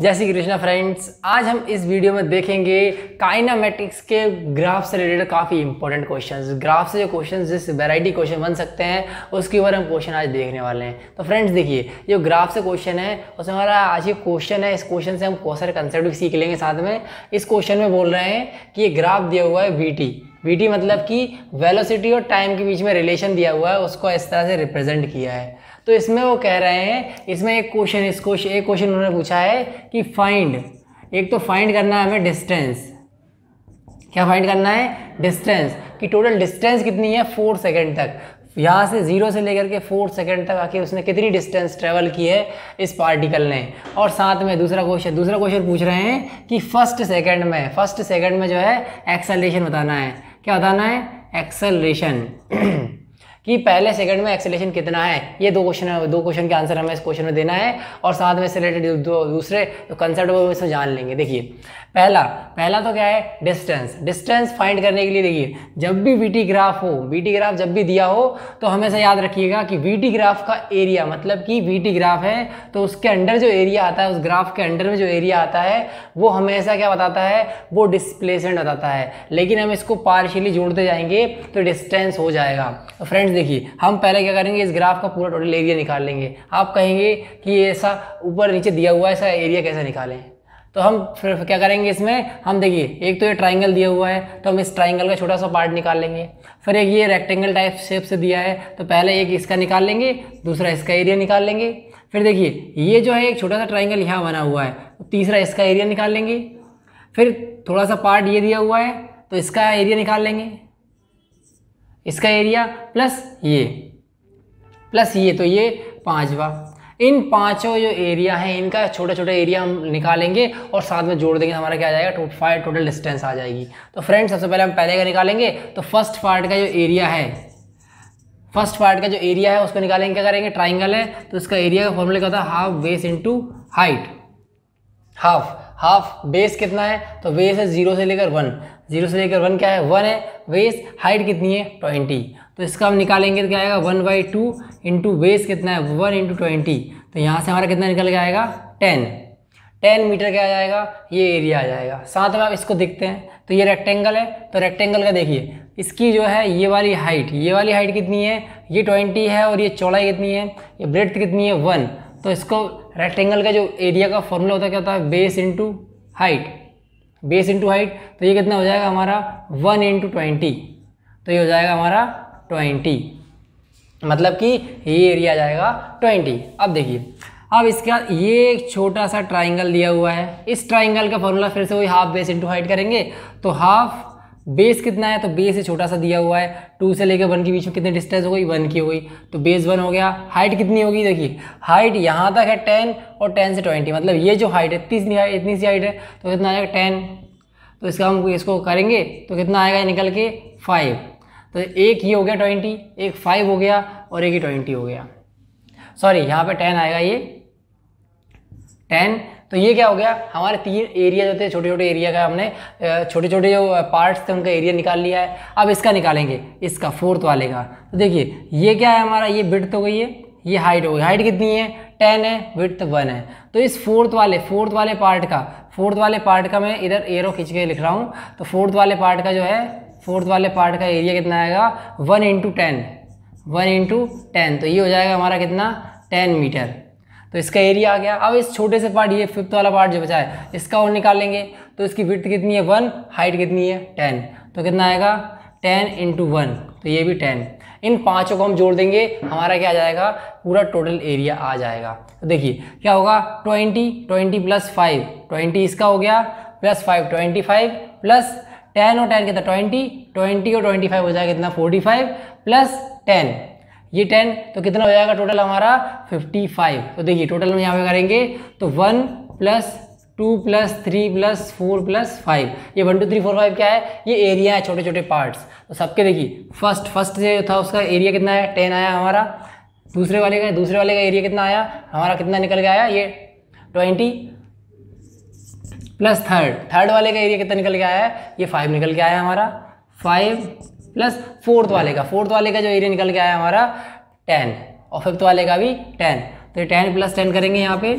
जय श्री कृष्णा फ्रेंड्स। आज हम इस वीडियो में देखेंगे काइनेमेटिक्स के ग्राफ से रिलेटेड काफ़ी इंपॉर्टेंट क्वेश्चंस। ग्राफ से जो क्वेश्चंस जिस वैरायटी क्वेश्चन बन सकते हैं उसके ऊपर हम क्वेश्चन आज देखने वाले हैं। तो फ्रेंड्स देखिए, जो ग्राफ से क्वेश्चन है उसमें हमारा आज ये क्वेश्चन है। इस क्वेश्चन से हम बहुत सारे कंसेप्ट भी सीख लेंगे। साथ में इस क्वेश्चन में बोल रहे हैं कि ये ग्राफ दिया हुआ है वी टी मतलब कि वेलोसिटी और टाइम के बीच में रिलेशन दिया हुआ है, उसको इस तरह से रिप्रेजेंट किया है। तो इसमें वो कह रहे हैं, इसमें एक क्वेश्चन उन्होंने पूछा है कि एक तो फाइंड करना है हमें डिस्टेंस। क्या फाइंड करना है? डिस्टेंस कि टोटल डिस्टेंस कितनी है 4 सेकंड तक। यहाँ से 0 से लेकर के 4 सेकंड तक आके उसने कितनी डिस्टेंस ट्रेवल की है इस पार्टिकल ने। और साथ में दूसरा क्वेश्चन पूछ रहे हैं कि फर्स्ट सेकंड में जो है एक्सेलरेशन बताना है। क्या बताना है? एक्सेलरेशन कि पहले सेकंड में एक्सेलरेशन कितना है। ये दो क्वेश्चन के आंसर हमें इस क्वेश्चन में देना है। और साथ में इससे रिलेटेड दूसरे कंसेप्ट वो इसमें जान लेंगे। देखिए पहला तो क्या है? डिस्टेंस फाइंड करने के लिए देखिए, जब भी वीटी ग्राफ जब भी दिया हो तो हमेशा याद रखिएगा कि वीटी ग्राफ का एरिया, मतलब कि वीटी ग्राफ है तो उसके अंडर जो एरिया आता है, उस ग्राफ के अंडर में जो एरिया आता है वो हमेशा क्या बताता है? वो डिस्प्लेसमेंट बताता है। लेकिन हम इसको पार्शियली जोड़ते जाएंगे तो डिस्टेंस हो जाएगा। तो फ्रेंड्स देखिए, हम पहले क्या करेंगे, इस ग्राफ का पूरा टोटल एरिया निकाल लेंगे। आप कहेंगे कि ऐसा ऊपर नीचे दिया हुआ है, ऐसा एरिया कैसे निकालें? तो हम फिर क्या करेंगे, इसमें हम देखिए, एक तो ये ट्राइंगल दिया हुआ है तो हम इस ट्राइंगल का छोटा सा पार्ट निकाल लेंगे। फिर एक ये रेक्टेंगल टाइप शेप से दिया है तो पहले एक इसका निकाल लेंगे, दूसरा इसका एरिया निकाल लेंगे। फिर देखिए, ये जो है एक छोटा सा ट्राइंगल यहाँ बना हुआ है तो तीसरा इसका एरिया निकाल लेंगे। फिर थोड़ा सा पार्ट ये दिया हुआ है तो इसका एरिया निकाल लेंगे, इसका एरिया प्लस ये तो ये पांचवा। इन पांचों जो एरिया हैं इनका छोटा छोटा एरिया हम निकालेंगे और साथ में जोड़ देंगे, हमारा क्या आ जाएगा? टोटल डिस्टेंस आ जाएगी। तो फ्रेंड्स सबसे पहले हम पहले का निकालेंगे। तो फर्स्ट पार्ट का जो एरिया है उसको निकालेंगे। क्या करेंगे? ट्राइंगल है तो इसका एरिया का फॉर्मूला क्या होता है? Half base into height. Half base कितना है? तो बेस है 0 से लेकर 1 क्या है? 1 है बेस। हाइट कितनी है? 20। तो इसका हम निकालेंगे तो क्या आएगा? 1/2 इंटू बेस कितना है? 1 इंटू 20। तो यहाँ से हमारा कितना निकल के आएगा? 10 मीटर क्या आ जाएगा? ये एरिया आ जाएगा। साथ में आप इसको देखते हैं तो ये रेक्टेंगल है तो रेक्टेंगल का देखिए, इसकी जो है ये वाली हाइट कितनी है? ये 20 है। और ये चौड़ाई कितनी है? ये ब्रेड्थ कितनी है? 1। तो इसको रेक्टेंगल का जो एरिया का फॉर्मूला होता है क्या होता है? Base into height. तो ये कितना हो जाएगा हमारा? 1 इंटू 20। तो ये हो जाएगा हमारा 20, मतलब कि ये एरिया आ जाएगा 20। अब देखिए, अब इसका ये एक छोटा सा ट्राइंगल दिया हुआ है। इस ट्राइंगल का फॉर्मूला फिर से वही हाफ बेस इंटू हाइट करेंगे। तो हाफ बेस कितना है? तो बेस से छोटा सा दिया हुआ है, 2 से लेकर 1 के बीच में कितनी डिस्टेंस हो गई? 1 की हो गई। तो बेस 1 हो गया। हाइट कितनी होगी? देखिए, हाइट यहाँ तक है 10 और 10 से 20, मतलब ये जो हाइट है इतनी सी हाइट है तो कितना आएगा? 10। तो हम इसको करेंगे तो कितना आएगा निकल के? 5। तो एक ये हो गया 20, एक 5 हो गया और एक ही 20 हो गया। सॉरी, यहाँ पे 10 आएगा, ये 10। तो ये क्या हो गया? हमारे 3 एरिया जो थे, छोटे छोटे एरिया का हमने छोटे छोटे जो पार्ट्स थे उनका एरिया निकाल लिया है। अब इसका निकालेंगे, इसका फोर्थ वाले का। तो देखिए, ये क्या है हमारा? ये विड्थ हो गई है, ये हाइट हो गई। हाइट कितनी है? 10 है, विड्थ 1 है। तो इस फोर्थ वाले पार्ट का मैं इधर एरो खींच के लिख रहा हूँ। तो फोर्थ वाले पार्ट का एरिया कितना आएगा? 1 इंटू 10। तो ये हो जाएगा हमारा कितना? 10 मीटर। तो इसका एरिया आ गया। अब इस छोटे से पार्ट, ये फिफ्थ वाला पार्ट जो बचा है, इसका और निकाल लेंगे। तो इसकी विड्थ कितनी है? 1। हाइट कितनी है? 10। तो कितना आएगा? 10 इंटू 1। तो ये भी 10। इन पांचों को हम जोड़ देंगे, हमारा क्या आ जाएगा? पूरा टोटल एरिया आ जाएगा। तो देखिए क्या होगा? 20 प्लस 5, 20 इसका हो गया, प्लस 5 25, प्लस 10 और 10 कितना? 20 और 25 हो जाएगा कितना? 45 प्लस 10, ये 10। तो कितना हो जाएगा टोटल हमारा? 55। तो देखिए टोटल में यहाँ पे करेंगे तो 1 प्लस 2 प्लस 3 प्लस 4 प्लस 5, ये 1 2 3 4 5 क्या है? ये एरिया है, छोटे छोटे पार्ट्स। तो सबके देखिए, फर्स्ट जो था उसका एरिया कितना है? 10 आया हमारा। दूसरे वाले का एरिया कितना आया हमारा? कितना निकल के आया? ये 20 प्लस थर्ड वाले का एरिया कितना निकल के आया है? ये 5 निकल के आया हमारा। 5 प्लस फोर्थ वाले का जो एरिया निकल के आया हमारा 10, और फिफ्थ वाले का भी 10। तो ये 10 प्लस 10 करेंगे यहाँ पे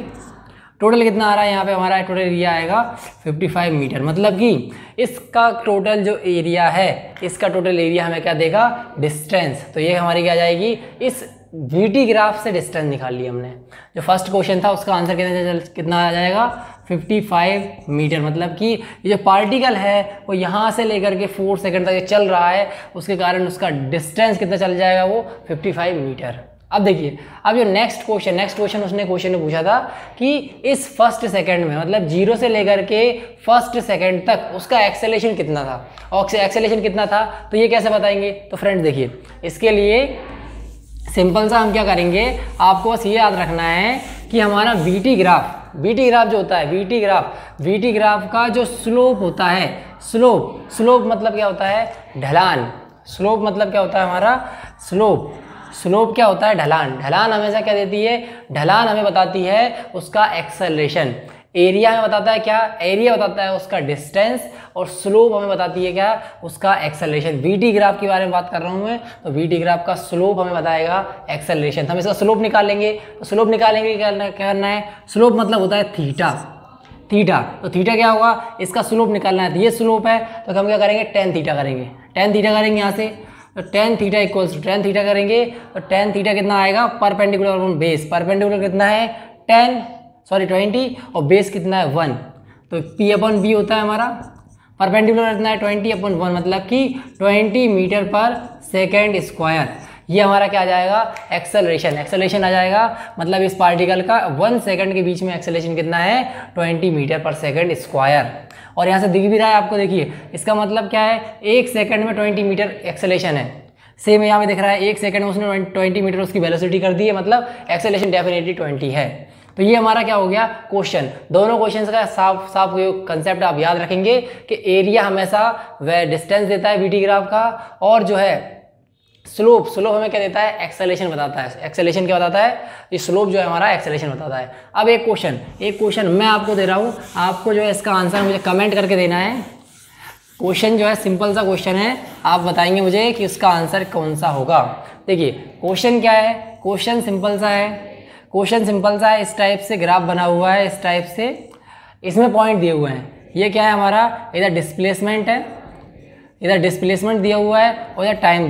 टोटल कितना आ रहा है यहाँ पे हमारा टोटल एरिया आएगा 55 मीटर, मतलब कि इसका टोटल जो एरिया है, इसका टोटल एरिया हमें क्या देगा, डिस्टेंस। तो ये हमारी क्या जाएगी, इस VT ग्राफ से डिस्टेंस निकाल ली हमने। जो फर्स्ट क्वेश्चन था उसका आंसर कितना आ जाएगा, 55 मीटर, मतलब कि ये जो पार्टिकल है वो यहाँ से लेकर के 4 सेकंड तक चल रहा है, उसके कारण उसका डिस्टेंस कितना चल जाएगा, वो 55 मीटर। अब देखिए, अब जो नेक्स्ट क्वेश्चन उसने क्वेश्चन में पूछा था कि इस फर्स्ट सेकंड में, मतलब 0 से लेकर के फर्स्ट सेकंड तक उसका एक्सेलेरेशन कितना था, और एक्सेलेरेशन कितना था, तो ये कैसे बताएंगे। तो फ्रेंड्स देखिए, इसके लिए सिंपल सा हम क्या करेंगे, आपको बस ये याद रखना है कि हमारा VT ग्राफ जो होता है, VT ग्राफ का जो स्लोप होता है, स्लोप मतलब क्या होता है, ढलान। स्लोप मतलब क्या होता है हमारा, स्लोप क्या होता है, ढलान हमेशा क्या देती है, ढलान हमें बताती है उसका एक्सेलरेशन। एरिया हमें बताता है क्या, एरिया बताता है उसका डिस्टेंस, और स्लोप हमें बताती है क्या, उसका एक्सेलरेशन। VT ग्राफ के बारे में बात कर रहा हूँ मैं, तो VT ग्राफ का स्लोप हमें बताएगा एक्सेलरेशन। हम इसका स्लोप निकालेंगे, तो स्लोप निकालेंगे क्या करना है, स्लोप मतलब होता है थीटा। तो थीटा क्या होगा, इसका स्लोप निकालना है, तो ये स्लोप है, तो हम क्या करेंगे, टेन थीटा करेंगे यहाँ से। तो tan theta equals to tan theta करेंगे, तो टेन थीटा कितना आएगा, परपेंडिकुलर ऑन बेस, परपेंडिकुलर कितना है 20 और बेस कितना है 1, तो P/B होता है हमारा। परपेंडिकुलर कितना है 20/1, मतलब कि 20 मीटर पर सेकेंड स्क्वायर। ये हमारा क्या आ जाएगा, एक्सेलरेशन आ जाएगा, मतलब इस पार्टिकल का 1 सेकंड के बीच में एक्सेलरेशन कितना है, 20 मीटर पर सेकेंड स्क्वायर। और यहाँ से दिख भी रहा है आपको, देखिए इसका मतलब क्या है, 1 सेकंड में 20 मीटर एक्सेलरेशन है। सेम यहाँ पे दिख रहा है, 1 सेकंड में उसने 20 मीटर उसकी वेलोसिटी कर दी है, मतलब एक्सेलरेशन डेफिनेटली 20 है। तो ये हमारा क्या हो गया क्वेश्चन। दोनों क्वेश्चन का साफ कंसेप्ट आप याद रखेंगे कि एरिया हमेशा वह डिस्टेंस देता है VT ग्राफ का, और जो है स्लोप हमें क्या देता है, एक्सेलरेशन बताता है। एक्सेलरेशन क्या बताता है, ये स्लोप जो है हमारा एक्सेलरेशन बताता है। अब एक क्वेश्चन मैं आपको दे रहा हूँ, आपको जो है इसका आंसर मुझे कमेंट करके देना है। क्वेश्चन जो है सिंपल सा क्वेश्चन है, आप बताएंगे मुझे कि इसका आंसर कौन सा होगा। देखिए क्वेश्चन क्या है, क्वेश्चन सिंपल सा है, इस टाइप से ग्राफ बना हुआ है, इस टाइप से इसमें पॉइंट दिए हुए हैं। ये क्या है हमारा, इधर डिस्प्लेसमेंट है, इधर डिस्प्लेसमेंट दिया हुआ है, और इधर टाइम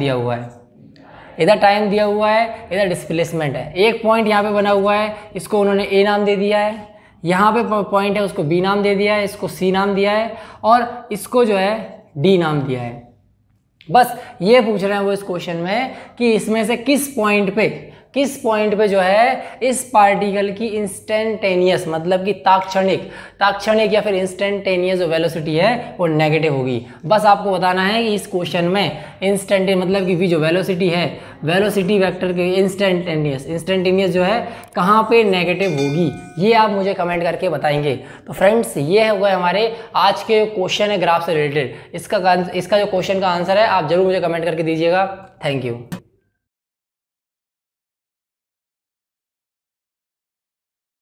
दिया हुआ है, इधर डिस्प्लेसमेंट है। एक पॉइंट यहाँ पे बना हुआ है, इसको उन्होंने A नाम दे दिया है, यहाँ पे पॉइंट है उसको B नाम दे दिया है, इसको C नाम दिया है, और इसको जो है D नाम दिया है। बस ये पूछ रहे हैं वो इस क्वेश्चन में कि इसमें से किस पॉइंट पे जो है इस पार्टिकल की इंस्टेंटेनियस, मतलब कि तात्क्षणिक या फिर इंस्टेंटेनियस जो वेलोसिटी है वो नेगेटिव होगी। बस आपको बताना है कि इस क्वेश्चन में इंस्टेंटेनियस मतलब कि जो वेलोसिटी है, वेलोसिटी वेक्टर के इंस्टेंटेनियस जो है कहाँ पे नेगेटिव होगी, ये आप मुझे कमेंट करके बताएंगे। तो फ्रेंड्स ये हो गए हमारे आज के क्वेश्चन है ग्राफ से रिलेटेड। इसका जो क्वेश्चन का आंसर है आप जरूर मुझे कमेंट करके दीजिएगा। Thank you.